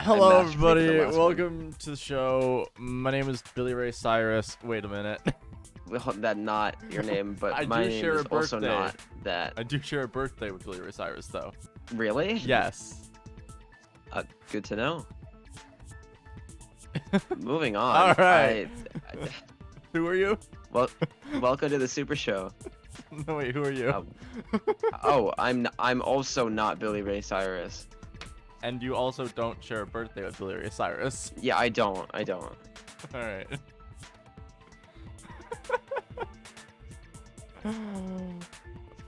Hello, everybody. Welcome to the show. My name is Billy Ray Cyrus. Wait a minute. Well, that's not your name, but I my do name share is a birthday. also not that. I do share a birthday with Billy Ray Cyrus, though. Really? Yes. Good to know. Moving on. All right. Who are you? Well, welcome to the Super Show. No, wait. Who are you? I'm also not Billy Ray Cyrus. And you also don't share a birthday with Billy Ray Cyrus. Yeah, I don't. All right.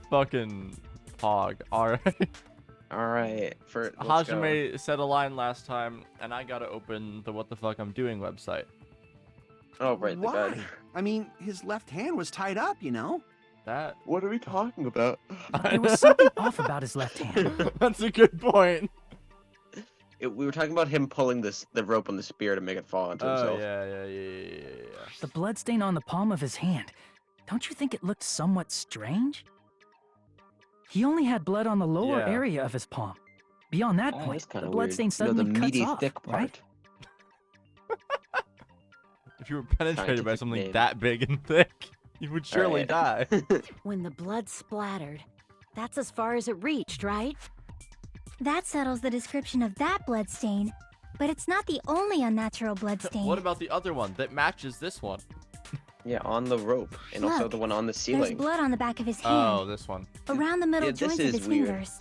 Fucking hog. All right. All right. Hajime said a line last time, and I gotta open the What the Fuck I'm Doing website. Oh, right. The Why? bed. I mean, his left hand was tied up, you know? That. What are we talking about? There was something off about his left hand. That's a good point. We were talking about him pulling the rope on the spear to make it fall onto Oh, himself. yeah. The bloodstain on the palm of his hand. Don't you think it looked somewhat strange? He only had blood on the lower Yeah. area of his palm. Beyond that Oh, point, that's kinda the weird. bloodstain suddenly the cuts meaty, off, thick part. right? If you were penetrated by Scientific something name. that big and thick, you would surely die. When the blood splattered, that's as far as it reached, right? That settles the description of that blood stain, but it's not the only unnatural blood stain. What about the other one that matches this one? Yeah, on the rope, and also Look, the one on the There's ceiling. blood on the back of his hand, Oh, this one. around the middle Yeah, this joints of is his weird. fingers.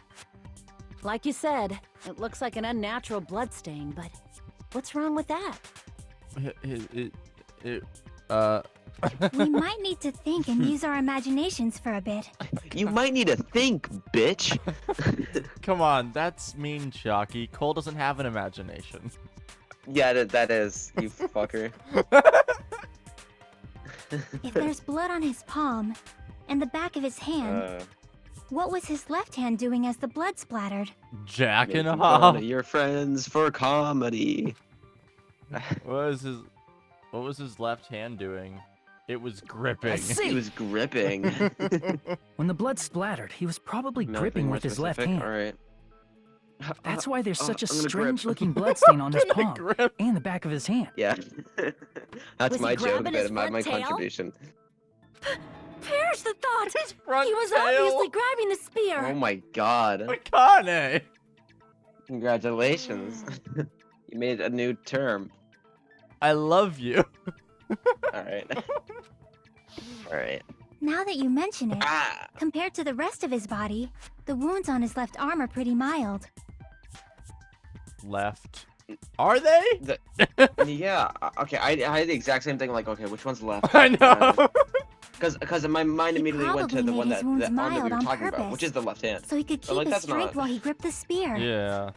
Like you said, it looks like an unnatural blood stain, but what's wrong with that? We might need to think and use our imaginations for a bit. You might need to think, bitch. Come on, that's mean, Shocky. Cole doesn't have an imagination. Yeah, that is, you fucker. If there's blood on his palm and the back of his hand, what was his left hand doing as the blood splattered? Jacking making off. fun of your friends for comedy. What was his left hand doing? It was gripping. I He see. was gripping. When the blood splattered, he was probably gripping with his left hand. All right. That's why there's such a I'm gonna grip. strange-looking bloodstain on his Gonna palm grip. and the back of his hand. Yeah. That's Was he my joke. grabbing his That my front tail? contribution. Perish the thought! His front He was tail. obviously grabbing the spear! Oh my god. Akane. Congratulations. You made a new term. I love you. All right. All right. Now that you mention it, Ah. compared to the rest of his body, the wounds on his left arm are pretty mild. Left. Are they? Yeah. Okay. I had the exact same thing. Like, okay, which one's left? I know. Because my mind He immediately went to probably the made one his that wounds arm that we mild were on talking about, purpose. which is the left hand. So he could So, keep like, his that's strength not- while he gripped the spear. Yeah.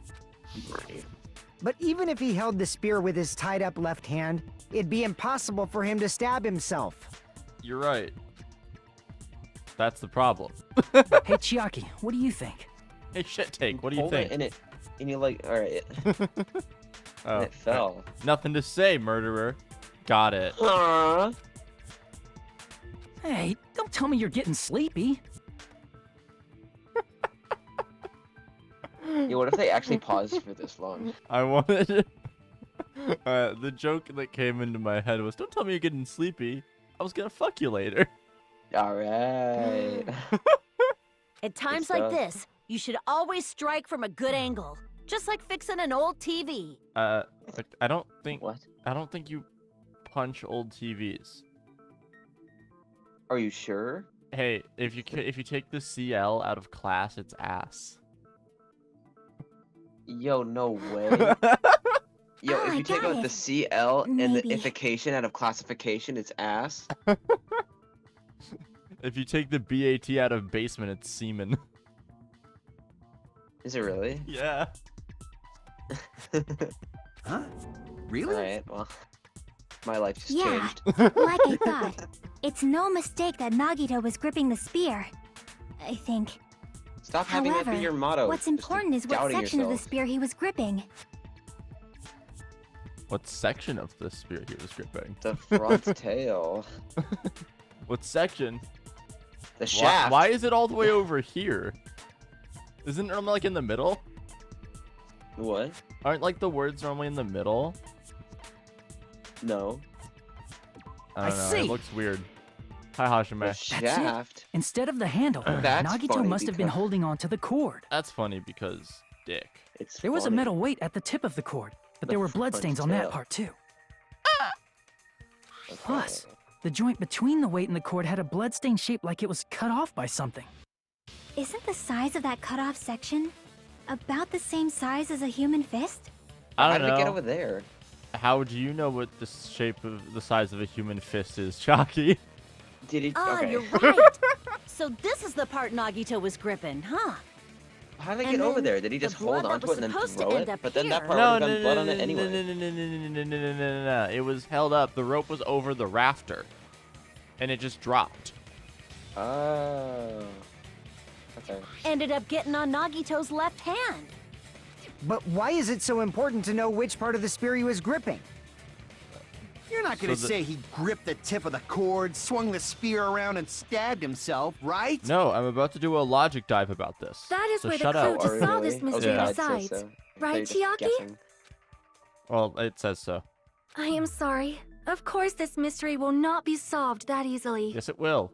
But even if he held the spear with his tied up left hand, it'd be impossible for him to stab himself. You're right. That's the problem. Hey, Chiaki, what do you think? Hey, shit take. What do you Hold it think? and you like, all right, Oh, it fell. nothing to say, murderer. Got it. Aww. Hey, don't tell me you're getting sleepy. Yeah, what if they actually paused for this long? I wanted. The joke that came into my head was, "Don't tell me you're getting sleepy. I was gonna fuck you later." All right. At times stuff. like this, you should always strike from a good angle, just like fixing an old TV. Like, I don't think What? you punch old TVs. Are you sure? Hey, if you take the CL out of class, it's ass. Yo, no way. Yo, Oh, if I you take got out the it. CL and the Maybe. ification out of classification, it's ass. If you take the BAT out of basement, it's semen. Is it really? Yeah. Huh? Really? Alright, well, my life just Yeah. changed. Like I thought, it's no mistake that Nagito was gripping the spear. I think. Stop having that be However, your motto. What's Just important is what doubting section of the yourself. spear he was gripping. What section of the spear he was gripping? The front tail. What section? The shaft. Why is it all the way over here? Isn't it like in the middle? What? Aren't like the words normally in the middle? No. I don't know. see. It looks weird. Hi, Hashime. The it. shaft. Instead of the handle, That's Nagito funny must have been because- holding on to the cord. That's funny because dick. It's There was a funny. metal weight at the tip of the cord, but The there were front bloodstains on that tail. part too. Okay. Plus, the joint between the weight and the cord had a bloodstain shaped like it was cut off by something. Isn't the size of that cut-off section about the same size as a human fist? I How don't did it get know. over there? How do you know what the shape of the size of a human fist is, Chalky? Did he? Ah, okay. you're right. So this is the part Nagito was gripping, huh? How did it And get over then there? Did he the just hold blood that onto was it and then supposed to throw end it? up But then that here. part No, would no, have no, blood no, on no, it no, anyway. no, no, no, no, no, no, no, no. It was held up. The rope was over the rafter, and it just dropped. Oh. Okay. Ended up getting on Nagito's left hand. But why is it so important to know which part of the spear he was gripping? You're not gonna So the- say he gripped the tip of the cord, swung the spear around, and stabbed himself, right? No, I'm about to do a logic dive about this. That is so where the shut clue up. to Or solve really? this mystery Okay, I'd say resides. so. Right, They're just Chiaki? guessing. Well, it says so. I am sorry. Of course this mystery will not be solved that easily. Yes, it will.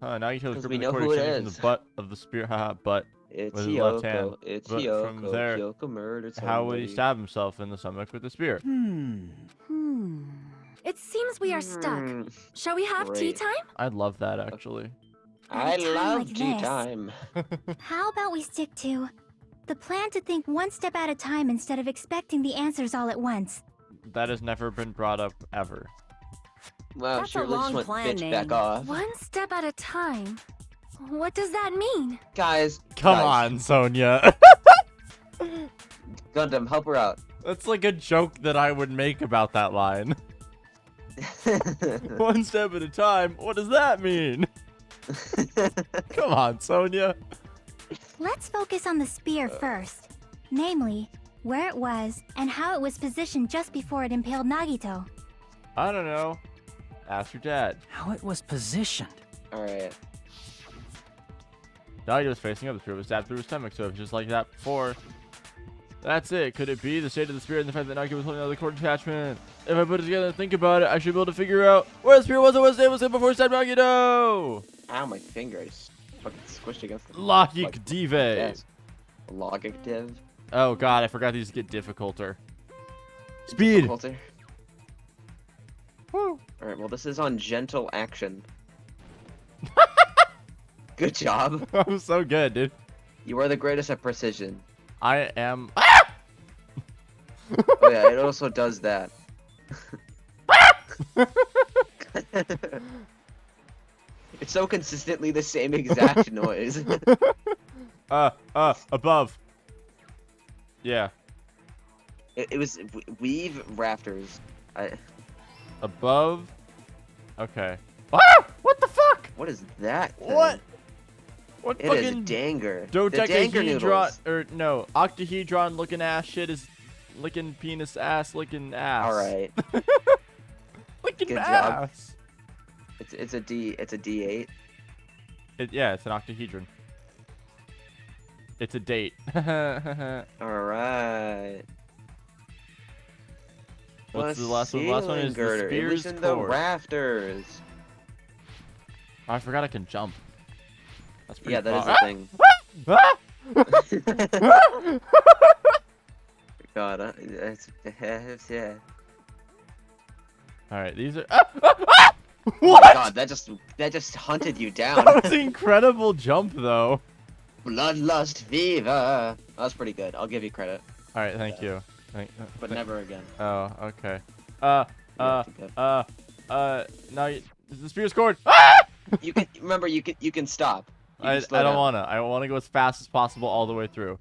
Now you tell 'Cause the we the know cord who it extending from is. the butt of the spear. Haha, but It's with his left hand. Hyoko. It's But Hyoko. from there, Hyoko murdered how would he somebody. stab himself in the stomach with the spear? It seems we are stuck. Hmm, Shall we have tea Great. time? I'd love that actually. I At a time love like tea this. time. How about we stick to the plan to think one step at a time instead of expecting the answers all at once? That has never been brought up ever. Well, That's a sure, let's long just plan went bitch name. back off. One step at a time? What does that mean? Guys, Come guys, on, Sonia. Gundam, help her out. That's like a joke that I would make about that line. One step at a time. What does that mean? Come on, Sonia. Let's focus on the spear first. Namely, where it was and how it was positioned just before it impaled Nagito. I don't know. Ask your dad. How it was positioned. Alright. Nagito was facing up. The spear was stabbed through his stomach, so it was just like that before. That's it. Could it be the state of the spear and the fact that Nagito was holding out the cord attachment? If I put it together and think about it, I should be able to figure out where the spear was and what it was before it stabbed Nagito! Ow, my fingers. Fucking squished against the Logic Like, dive. yes. Logic div. Oh god, I forgot these get difficulter. Speed! Difficulty. Alright, well, this is on gentle action. Good job. I'm so good, dude. You are the greatest at precision. I am. Oh yeah, it also does that. It's so consistently the same exact noise. Above. Yeah, It was weave rafters. above. Okay. Ah! What the fuck? What is that thing? What? What It is a fucking danger. The danger dodecahedron noodles. or no octahedron looking ass shit is licking penis ass licking ass. Alright. Licking Good job. ass. It's a D8. Yeah, it's an octahedron. It's a date. Alright. What's the last one? The last one is the Girder. It was spear's in the cord. rafters. Oh, I forgot I can jump. That's pretty Yeah, that is far. the thing. Ah! God, it's yeah. All right, these are. Oh my What? God, that just hunted you down. That was an incredible jump, though. Bloodlust fever. That was pretty good. I'll give you credit, All right, thank you. but never again. Oh, okay. Yeah, too good. Now the spear's cord. Ah! You can remember. You can stop. You can I slow don't down. wanna. I wanna go as fast as possible all the way through.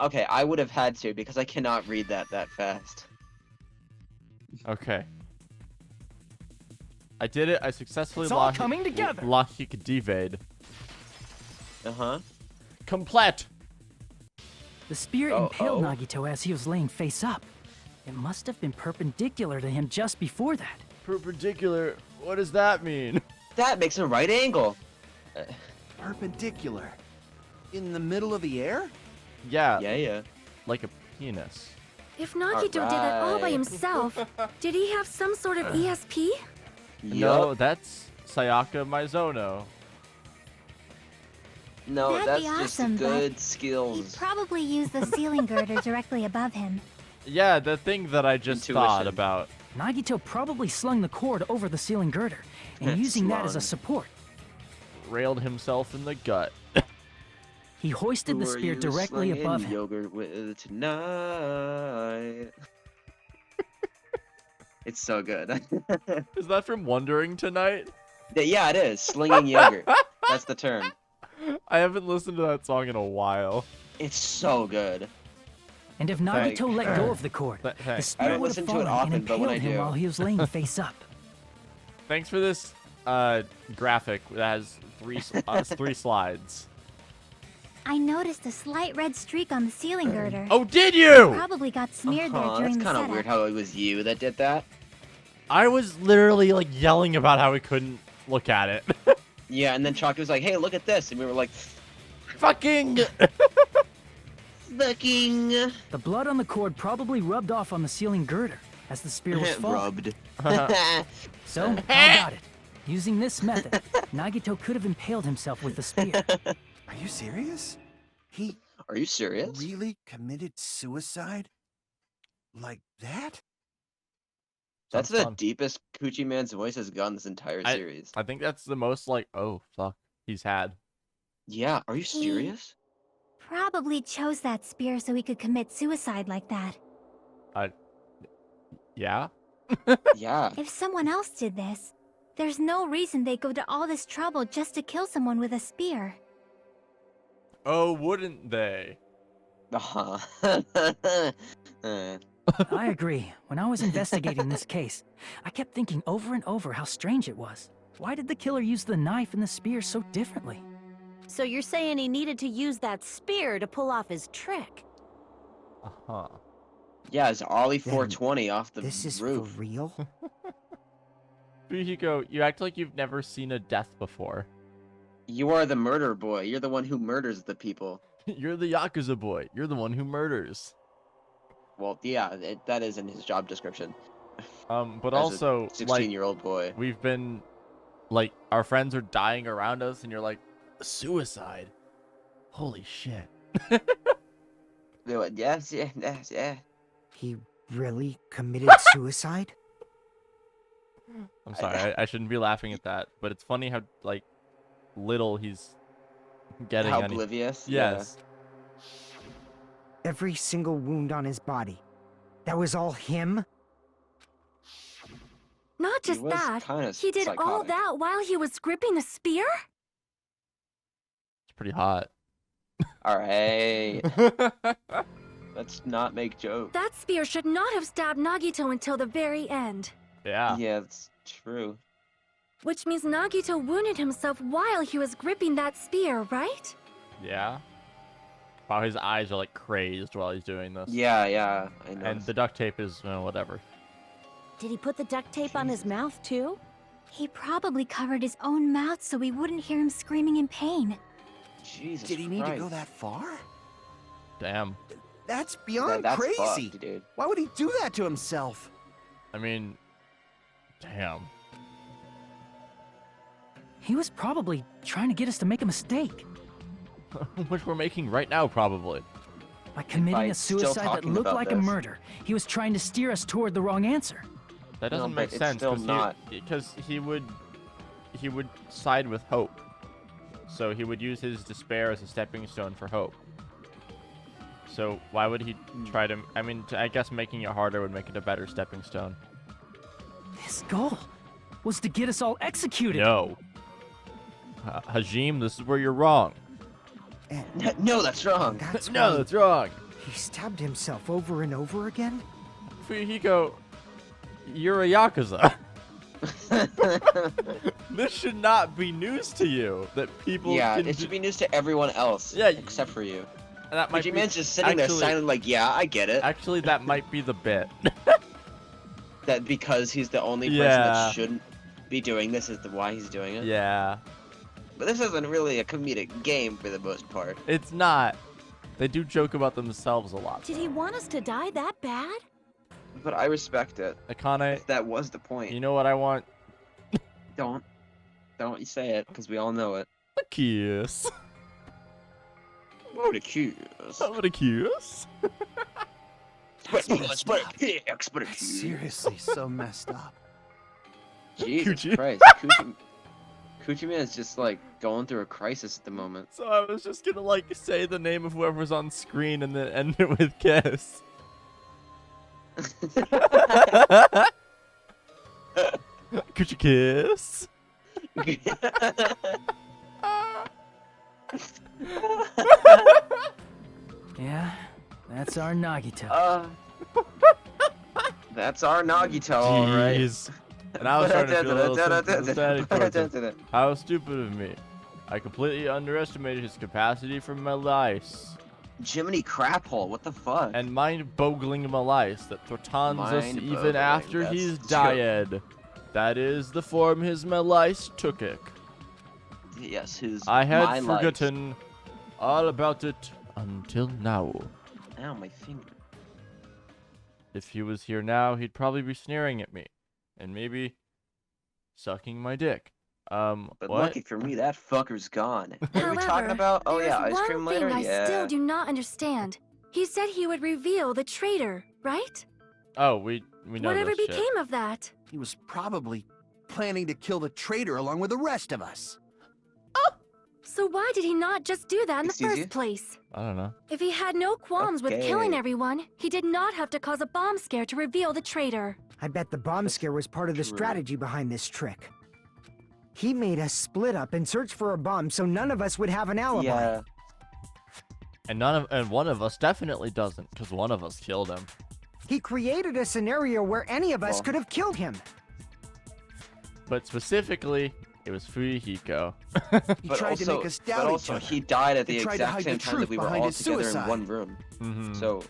Okay, I would have had to because I cannot read that fast. Okay. I did it. I successfully It's all coming together. Logic divide. Uh-huh. Complete. The spear Oh, impaled oh. Nagito as he was laying face up. It must have been perpendicular to him just before that. Perpendicular. What does that mean? That makes a right angle. Perpendicular. In the middle of the air? Yeah. Yeah. Like a penis. If Nagito did that all by Alright. himself, did he have some sort of ESP? No, Yup. that's Sayaka Mizono. No, That'd that's be just awesome, but good He'd skills. probably use the ceiling girder directly above him. Yeah, the thing that I just thought Intuition. about. Nagito probably slung the cord over the ceiling girder and using that as a Slung. support. Railed himself in the gut. He hoisted the Who are spear you directly slinging above him. yogurt with tonight? It's so good. Is that from Wondering Tonight? Yeah, it is. Slinging yogurt. That's the term. I haven't listened to that song in a while. It's so good. And if Thank- Nagito let go of the cord, the Thanks. spear don't would have listen to it fallen and often, but when impaled I him do. while he was laying face up. Thanks for this graphic that has three slides. I noticed a slight red streak on the ceiling girder. Oh, did you? Probably got smeared there That's during the kind of setup. weird how it was you that did that. I was literally like yelling about how we couldn't look at it. Yeah, and then Chalky was like, "Hey, look at this," and we were like, Fucking. "Fucking The blood on the cord probably rubbed off on the ceiling girder as the spear was falling. rubbed." So, how about it? Using this method, Nagito could have impaled himself with the spear. Are you serious? He Are you serious? really committed suicide? Like that? That's Sounds the fun. deepest Coochie Man's voice has gone this entire I- series. I think that's the most like, oh fuck, he's had. Yeah, are you serious? Probably chose that spear so he could commit suicide like that. Yeah. Yeah. If someone else did this, there's no reason they'd go to all this trouble just to kill someone with a spear. Oh, wouldn't they? Uh-huh. I agree. When I was investigating this case, I kept thinking over and over how strange it was. Why did the killer use the knife and the spear so differently? So you're saying he needed to use that spear to pull off his trick? Uh-huh. Yeah, it's Ollie Then 420 off the This is roof. for real? Fujiko, you act like you've never seen a death before. You are the murder boy. You're the one who murders the people. You're the Yakuza boy. You're the one who murders. Well, yeah, that is in his job description. But As a also, like, 16-year-old boy. we've been, like, our friends are dying around us, and you're like, suicide. Holy shit. They went, yes, yeah, yes, yeah. He really committed suicide? I'm sorry, I shouldn't be laughing at that, but it's funny how, like, little he's getting How any- oblivious. Yes. Every single wound on his body. That was all him? Not He just was that, kinda he did all psychotic. that while he was gripping the spear? It's pretty hot. All right. Let's not make jokes. That spear should not have stabbed Nagito until the very end. Yeah. Yeah, it's true. Which means Nagito wounded himself while he was gripping that spear, right? Yeah. Wow, his eyes are, like, crazed while he's doing this. Yeah, yeah, I know. And the duct tape is, whatever. Did he put the duct tape on his mouth too? He probably covered his own mouth so we wouldn't hear him screaming in pain. Jesus Did he need to go Christ. that far? Damn. That's beyond That's crazy. fucked, dude. Why would he do that to himself? I mean, damn. He was probably trying to get us to make a mistake Which we're making right now, probably. by committing By a still suicide that talking looked about like a this. murder. He was trying to steer us toward the wrong answer. That No, doesn't but make it's sense still not. because he would side with hope. So he would use his despair as a stepping stone for hope. So why would he try to? I mean, I guess making it harder would make it a better stepping stone. His goal was to get us all executed. No, Hajime, this is where you're wrong. And No, that's wrong. that's No, why that's wrong. he stabbed himself over and over again? Fujiko, you're a Yakuza. This should not be news to you that people. Yeah, can it should be news to everyone else. Yeah, except for you. That might Coochie be, Man's just sitting there actually- silent like, yeah, I get it. Actually, that might be the bit. That because he's the only person Yeah. that shouldn't be doing this is why he's doing it. Yeah, But this isn't really a comedic game for the most part. it's not. They do joke about themselves a lot. Did he want us to die that bad? But I respect it. Akane, If that was the point. you know what I want? Don't you say it, because we all know it. A kiss. What a kiss. I want a kiss. But a That's kiss. seriously so messed up. Jesus Coochie. Christ. Coochie Man is just like going through a crisis at the moment. So I was just gonna like say the name of whoever's on screen and then end it with kiss. Could you kiss? Yeah, that's our Nagito. That's our Nagito, alright. Jeez. And I was trying to feel a little sympathetic towards him. How stupid of me. I completely underestimated his capacity for malice. Jiminy Craphole, what the fuck? And mind-boggling malice that threatens us even Mind-boggling, after that's he's true. died. That is the form his malice took it. Yes, his I had my life. forgotten all about it until now. Ow, my finger. If he was here now, he'd probably be sneering at me. And maybe sucking my dick. But what? lucky for me, that fucker's gone. What are we talking However, about? Oh there's yeah, ice one cream thing later? I Yeah. still do not understand. He said he would reveal the traitor, right? Oh, we know Whatever this shit. became of that? He was probably planning to kill the traitor along with the rest of us. So why did he not just do that in the Excuse first you? place? I don't know. If he had no qualms with killing Okay. everyone, he did not have to cause a bomb scare to reveal the traitor. I bet the bomb scare was part of the true. strategy behind this trick. He made us split up and search for a bomb so none of us would have an alibi. Yeah. And one of us definitely doesn't, because one of us killed him. He created a scenario where any of us Well. could have killed him. But specifically, it was Fuyuhiko. He But tried also, to make us doubt but each also other. he died at He the tried to exact hide same the time that truth we were behind all his together suicide. in one room. Mhm. So,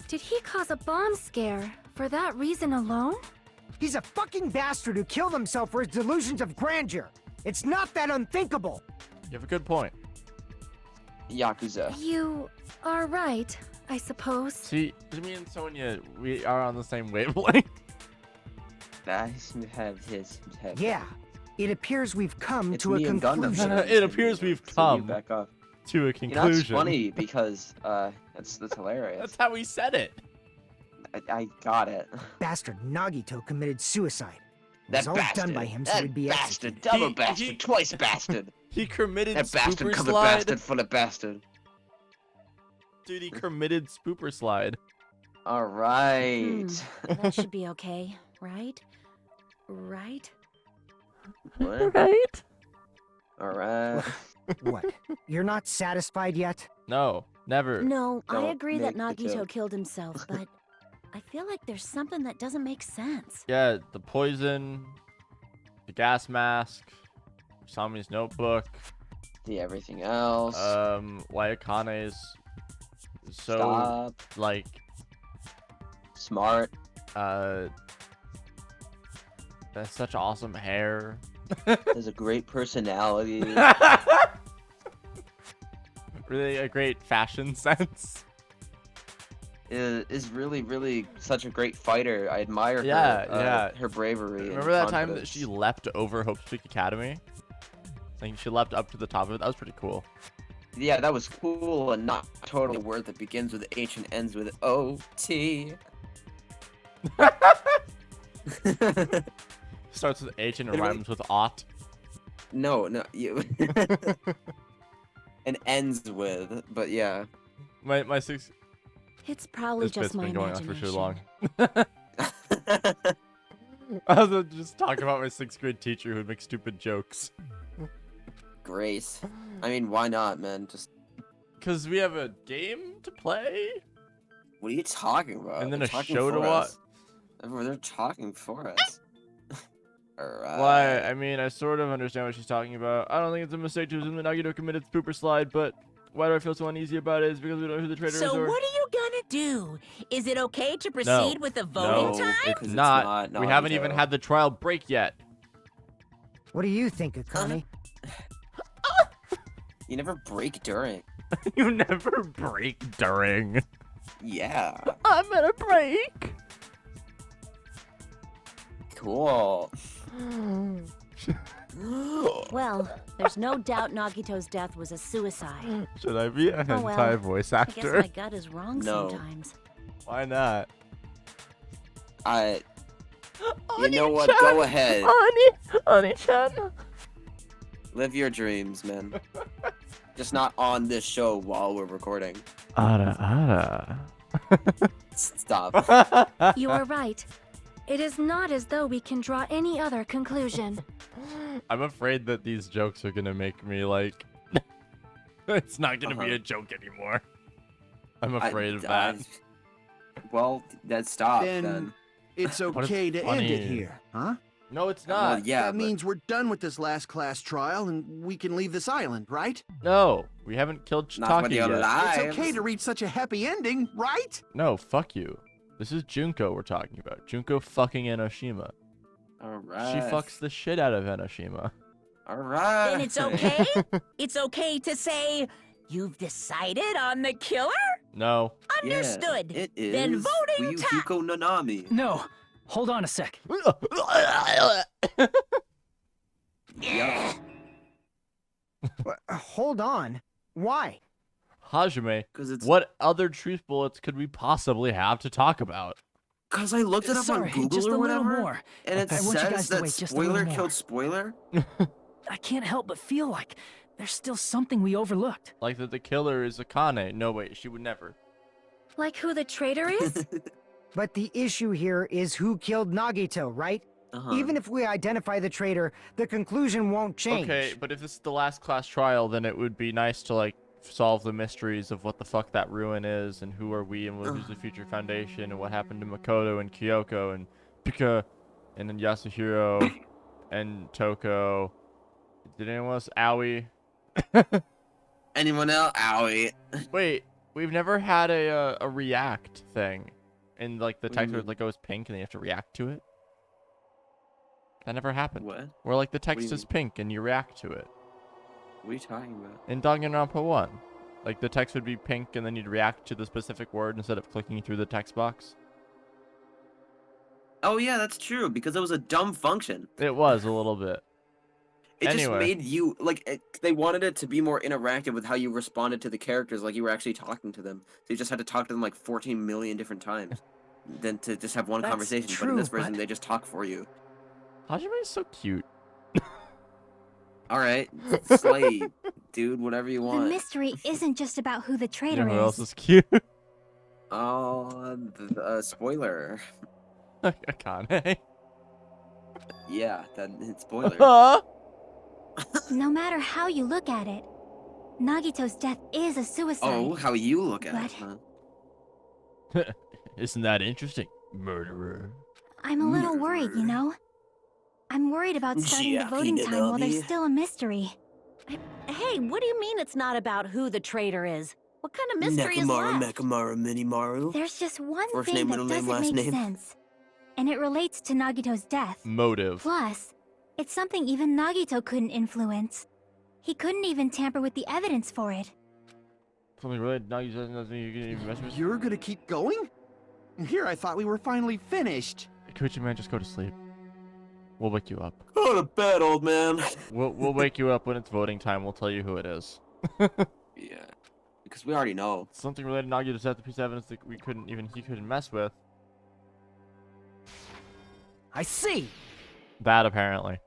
Did he cause a bomb scare for that reason alone? He's a fucking bastard who killed himself for his delusions of grandeur. It's not that unthinkable. You have a good point. Yakuza. You are right, I suppose. See, me and Sonia, we are on the same wavelength. Yeah, it appears we've come It's to a me and Gundam. conclusion. It appears we've So you come back off. to a You conclusion. know, it's funny because that's hilarious. That's how we said it. I got it. Bastard Nagito committed suicide. It That was all bastard. done by him, so that he'd be bastard. executed. Double He- bastard. he- Twice bastard. He committed That bastard spooper covered slide. bastard full of bastard. Dude, he committed spooper slide. All right. That should be okay, right? Right? What? Right? All right. What? You're not satisfied yet? No, never. No, I Don't agree that make the Nagito joke. killed himself, but I feel like there's something that doesn't make sense. Yeah, the poison, the gas mask, Sami's notebook, The everything else. why Akane is so Stop. like Smart. that's such awesome hair. Has a great personality. Really a great fashion sense. Is really, really such a great fighter. I admire Yeah, her. yeah. Her bravery. and Remember that time that confidence. she leapt over Hope Peak Academy? Like she leapt up to the top of it. That was pretty cool. Yeah, that was cool and not totally a word that begins with H and ends with O-T. Starts with H and it Literally- rhymes with ought. No, you. And ends with, but yeah. My six. It's probably This just bit's my been going on for imagination. too long. I was just talking about my 6th grade teacher who would make stupid jokes. Grace. I mean, why not, man? Just Cause we have a game to play. what are you talking about? And then They're a talking show to for watch? us. They're talking for us. Alright. Why? I mean, I sort of understand what she's talking about. I don't think it's a mistake to assume that Nagito committed spooper slide, but why do I feel so uneasy about it? Is it because we don't know who the traitor is, So or what are you gonna do? Is it okay to proceed with the voting no, time? it's 'Cause it's not. not We haven't even Nagito. had the trial break yet. What do you think, Akane? You never break during. You never break during. Yeah. I'm at a break. Cool. Well, there's no doubt Nagito's death was a suicide. Should I be a hentai Oh, well, voice I guess actor? my gut is wrong No. sometimes. Why not? You know what? Go ahead. Oni-chan. Live your dreams, man. Just not on this show while we're recording. Ara. Stop. You are right. It is not as though we can draw any other conclusion. I'm afraid that these jokes are gonna make me like. It's not gonna be a joke anymore. I'm afraid of that. Well, then stop Then then. it's What is okay to end funny? it here, huh? No, it's Well, not. yeah, that but means we're done with this last class trial and we can leave this island, right? No, we haven't killed not when Chitaki you're yet. alive. It's okay to reach such a happy ending, right? No, fuck you. This is Junko we're talking about. Junko fucking Enoshima. Alright. She fucks the shit out of Enoshima. Alright. Then it's okay? It's okay to say, you've decided on the killer? No. Understood. Yeah, it is. Then voting time. Ryuhiko Nanami. No. Hold on a sec. Yeah. Hold on. Why? Hajime, Because it's. what other truth bullets could we possibly have to talk about? Because I looked it up Sorry, on Google just or a little whatever, more. and it I want you says guys to that wait just a little spoiler more. killed spoiler. I can't help but feel like there's still something we overlooked. Like that the killer is Akane. No, wait, she would never. Like who the traitor is? But the issue here is who killed Nagito, right? Even if we identify the traitor, the conclusion won't change. Okay, but if this is the last class trial, then it would be nice to like solve the mysteries of what the fuck that ruin is and who are we and who's the future foundation and what happened to Makoto and Kyoko and Pika and then Yasuhiro and Toko. Did anyone else? Aoi. Anyone else? Owie. Wait, we've never had a react thing, and like the What do you text where it mean? like goes pink and then you have to react to it. That never happened. What? Where like the do you text is mean? pink and you react to it. What are you talking about? In Danganronpa 1, like the text would be pink and then you'd react to the specific word instead of clicking through the text box. Oh yeah, that's true. Because it was a dumb function. It was a little bit. It Anyway. just made you like they wanted it to be more interactive with how you responded to the characters, like you were actually talking to them. So you just had to talk to them like 14 million different times, than to just have one That's conversation. But in true, this version, but- they just talk for you. Hajime is so cute. All right, slay, dude, whatever you The want. mystery isn't just about who the You traitor know who else is. is cute? Oh, spoiler. Akane. Yeah, that spoiler. Huh? No matter how you look at it, Nagito's death is a suicide. Oh, how you look at it, But- huh? Isn't that interesting, murderer? I'm a little worried, you know? I'm worried about starting the voting time while there's still a mystery. Hey, what do you mean it's not about who the traitor is? What kind of mystery is Nakamura, left? Mekamaru, Minimaru. There's just one First thing name, that middle name, doesn't last make name. sense. And it relates to Nagito's death. Motive. Plus, it's something even Nagito couldn't influence. He couldn't even tamper with the evidence for it. Something related. Now you said nothing you can even mess with. You're gonna keep going? Here, I thought we were finally finished. Kuchi man, just go to sleep. We'll wake you up. Go to bed, old man. We'll wake you up when it's voting time. We'll tell you who it is. Yeah, because we already know. Something related to Nagito's death, the piece of evidence that he couldn't mess with. I see. That apparently.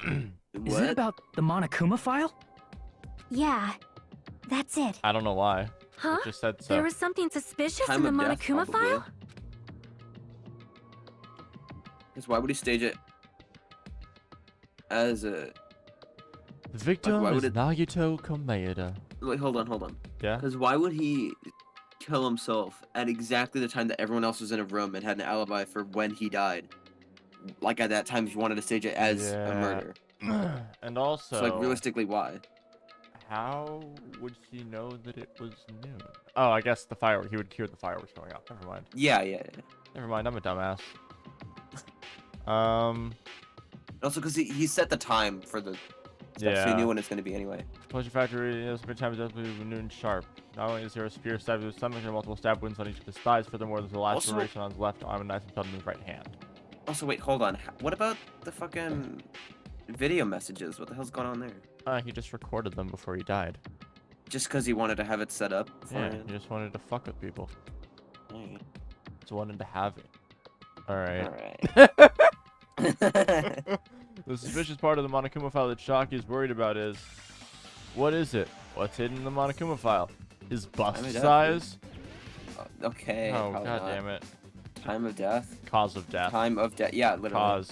Is it about the Monokuma file? Yeah, that's it. I don't know why. Huh? It just said so. There was something suspicious Time in the of death, Monokuma probably. file? Because why would he stage it as a... The victim why is would it- Nagito Komaeda. Wait, hold on. Yeah? Because why would he kill himself at exactly the time that everyone else was in a room and had an alibi for when he died? Like at that time, if you wanted to stage it as a Yeah. murder. And also, So like realistically, why? how would he know that it was noon? Oh, I guess the firework. He would hear the fireworks going off. Never mind. Yeah. Never mind. I'm a dumbass. Also, because he set the time for the stuff, so he Yeah. knew when it's going to be anyway. Pleasure factory is many times definitely noon sharp. Not only is there a spear stabbed through his stomach, there are multiple stab wounds on each of his thighs. Furthermore, there's a laceration on his left arm and knife impaled in his right hand. Also, wait, hold on. What about the fucking video messages? What the hell's going on there? He just recorded them before he died. Just because he wanted to have it set up? Yeah, he just wanted to fuck with people. Alright. Just wanted to have it. Alright. The suspicious part of the Monokuma file that Shocky is worried about is... What is it? What's hidden in the Monokuma file? His bust size? Okay. Oh, god damn it. Time of death? Cause of death. Time of death. Yeah, literally.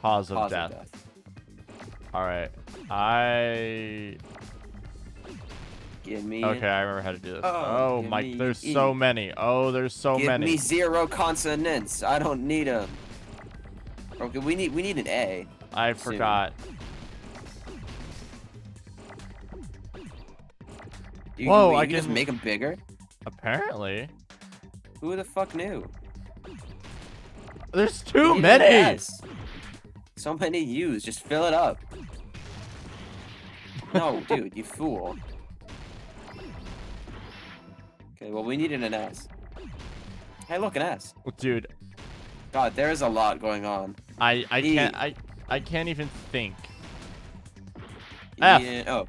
Cause of death. Alright. Give me... Okay, I remember how to do this. Oh my, there's so many. Oh, there's so many. Give me 0 consonants. I don't need them. Okay, we need an A. I forgot. Whoa, I can just make them bigger? Apparently. Who the fuck knew? There's too many! So many U's, just fill it up. No, dude, you fool. Okay, well, we needed an S. Hey, look, an S. Dude. God, there's a lot going on. I can't even think. F. Yeah, oh.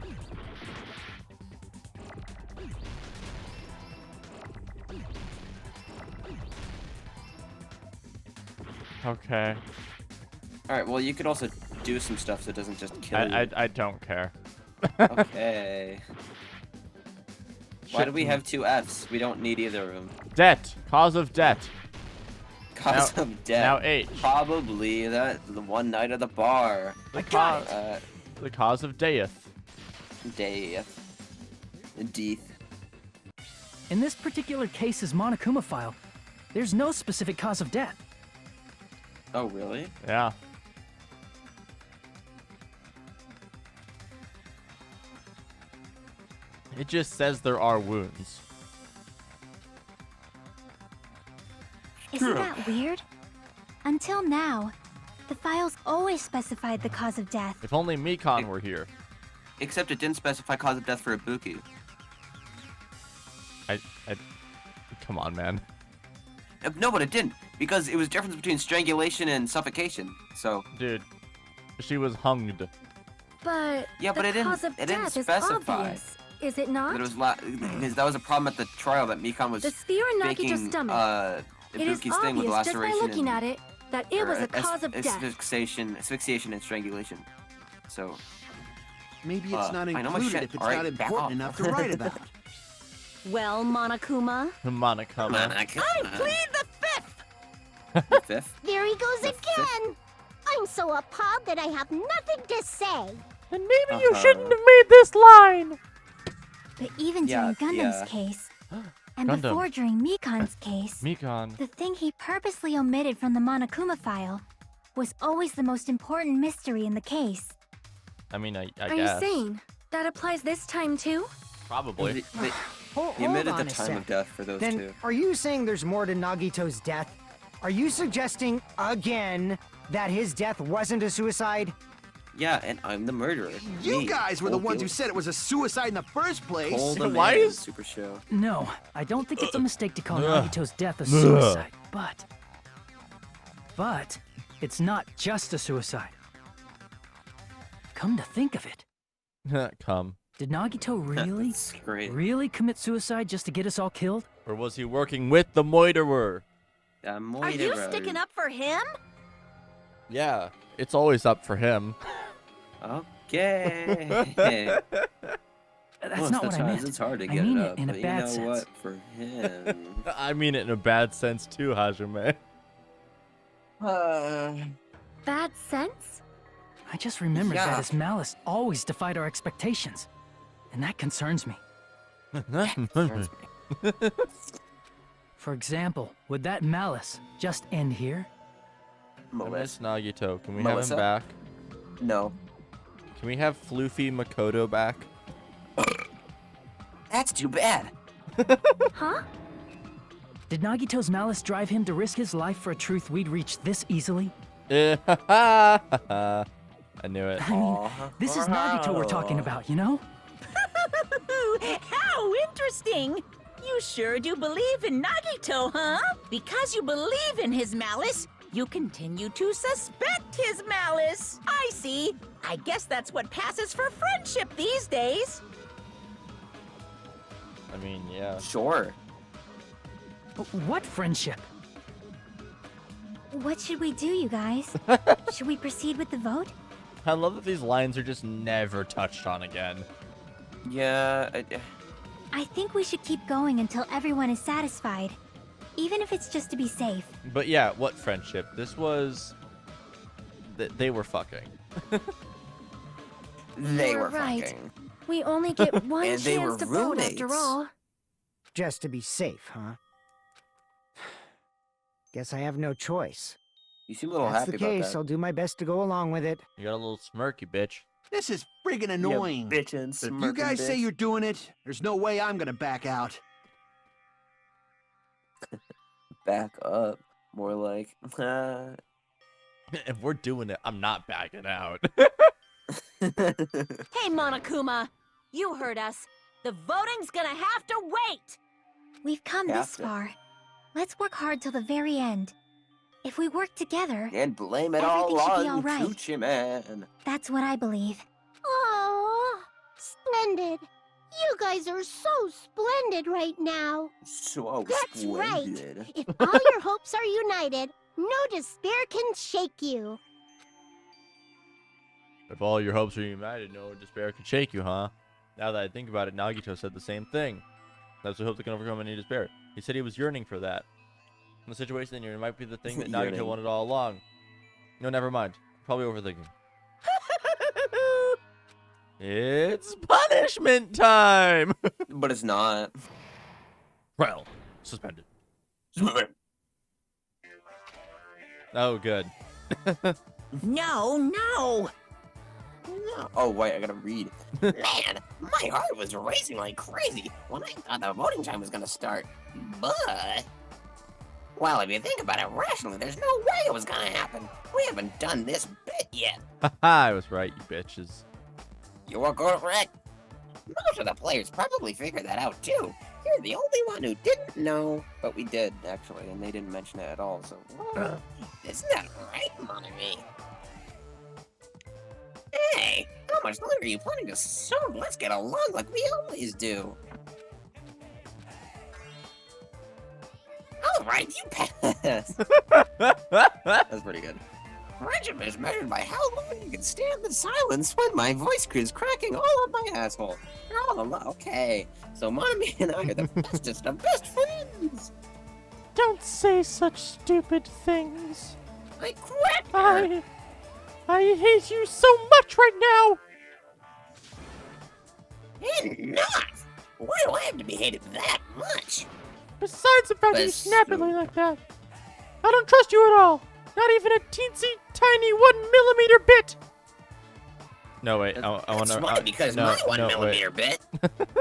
Okay. Alright, well, you could also do some stuff so it doesn't just kill you. I don't care. Okay. Why do we have 2 Fs? We don't need either of them. Debt. Cause of debt. Cause of debt. Now H. Probably the one night at the bar. The cause of death. Death. In this particular case's Monokuma file, there's no specific cause of death. Oh, really? Yeah. It just says there are wounds. Isn't that weird? Until now, the files always specified the cause of death. If only Mikon were here. Except it didn't specify cause of death for Ibuki. Come on, man. No, but it didn't, because it was difference between strangulation and suffocation. So. Dude, she was hunged. But yeah, but the cause of death is obvious, is it not? It was because that was a problem at the trial that Mikon was the spear in Nagito's faking, stomach. It is Ibuki's thing with obvious just laceration by looking at it that it was a cause of death. Asphyxiation and strangulation. So. Maybe it's not included if it's not important enough to write about. Well, Monokuma. Monokuma. I plead the 5th. The 5th? There he goes again! I'm so appalled that I have nothing to say. And maybe you shouldn't have made this line. But even during Gundam's case, and before during Mikon's case, the thing he purposely omitted from the Monokuma file was always the most important mystery in the case. I mean, I guess. Are you saying that applies this time too? Probably. He omitted the time of death for those then, two. Are you saying there's more to Nagito's death? Are you suggesting, again, that his death wasn't a suicide? Yeah, and I'm the murderer. You guys were the ones who said it was a suicide in the first place. Why is Super Show? No, I don't think it's a mistake to call Nagito's death a suicide, but it's not just a suicide. Come to think of it. Did Nagito really commit suicide just to get us all killed? Or was he working with the Moiterer? Are you sticking up for him? Yeah, it's always up for him. Okay. That's not what I meant. It's hard to I get mean it it up, in a but bad you know sense. what? For him. I mean it in a bad sense too, Hajime. Bad sense? I just remembered that his malice always defied our expectations, and that concerns me. For example, would that malice just end here? I miss Nagito. Can we Melissa? have him back? No. Can we have Floofy Makoto back? That's too bad. Huh? Did Nagito's malice drive him to risk his life for a truth we'd reach this easily? I knew it. I mean, this is Nagito we're talking about, you know? how interesting! You sure do believe in Nagito, huh? Because you believe in his malice, you continue to suspect his malice. I see. I guess that's what passes for friendship these days. I mean, yeah. Sure. What friendship? What should we do, you guys? Should we proceed with the vote? I love that these lines are just never touched on again. Yeah. I think we should keep going until everyone is satisfied. Even if it's just to be safe. But yeah, what friendship? This was... They were fucking. They You're were right. fucking. We only get one And they were chance to vote after roommates. all. Just to be safe, huh? Guess I have no choice. You seem a little That's happy the about case. that. I'll do my best to go along with it. You got a little smirky, bitch. This is friggin' annoying. Yeah, bitchin', If you smirking guys say bitch. you're doing it, there's no way I'm gonna back out. Back up. More like... If we're doing it, I'm not backing out. Hey, Monokuma! You heard us. The voting's gonna have to wait! We've come Have this to. far. Let's work hard till the very end. If we work together, And blame it Everything all should be on all right. Coochie Man. that's what I believe. Oh, splendid. You guys are so splendid right now. So That's right. splendid. If all your hopes are united, no despair can shake you. If all your hopes are united, no despair can shake you, huh? Now that I think about it, Nagito said the same thing. That's what hope that can overcome any despair. He said he was yearning for that. In the situation that you're in might be the thing that Nagito Yearning. wanted all along. No, never mind. Probably overthinking. It's punishment time! But it's not. Well, suspended. Oh, good. No, no. Oh, wait, I gotta read. Man, my heart was racing like crazy when I thought the voting time was gonna start. But... well, if you think about it rationally, there's no way it was gonna happen. We haven't done this bit yet. Haha, I was right, you bitches. You were correct. Most of the players probably figured that out too. You're the only one who didn't know. But we did, actually, and they didn't mention it at all, so... isn't that right, Monami? Hey, how much longer are you planning to serve? Let's get along like we always do. Alright, you pass. That's pretty good. Friendship is measured by how long you can stand in silence when my voice is cracking all up my asshole. Okay, so Monami and I are the bestest of best friends. Don't say such stupid things. I cracked her. I hate you so much right now. And not. Why do I have to be hated that much? Besides the fact that you But snap at me like that, I don't trust you at all. Not even a teensy tiny 1mm bit. No wait, I want That's to. funny because my 1mm bit.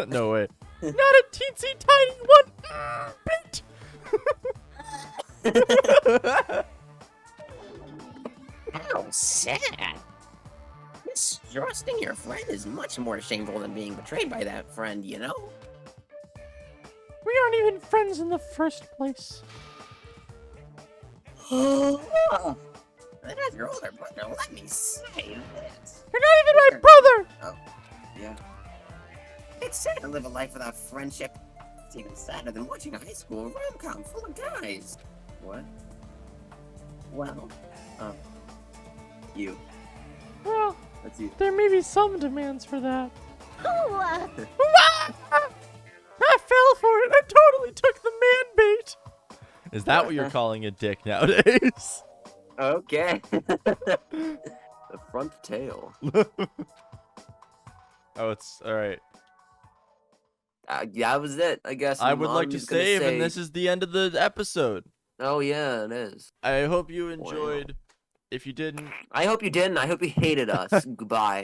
No way. Not a teensy tiny 1 bit. How sad. Mistrusting your friend is much more shameful than being betrayed by that friend, you know? We aren't even friends in the first place. As your older brother, let me say this. You're not even my brother! Oh, yeah. It's sad to live a life without friendship. It's even sadder than watching a high school rom-com full of guys. What? Well, you. Well, That's you. there may be some demands for that. Oh, I fell for it. I totally took the man bait. Is that what you're calling a dick nowadays? Okay. The front tail. Oh, it's all right. Yeah, that was it, I guess. I would like to Mom's gonna save, say- and this is the end of the episode. Oh, yeah, it is. I hope you enjoyed. If you didn't, I hope you didn't. I hope you hated us. Goodbye.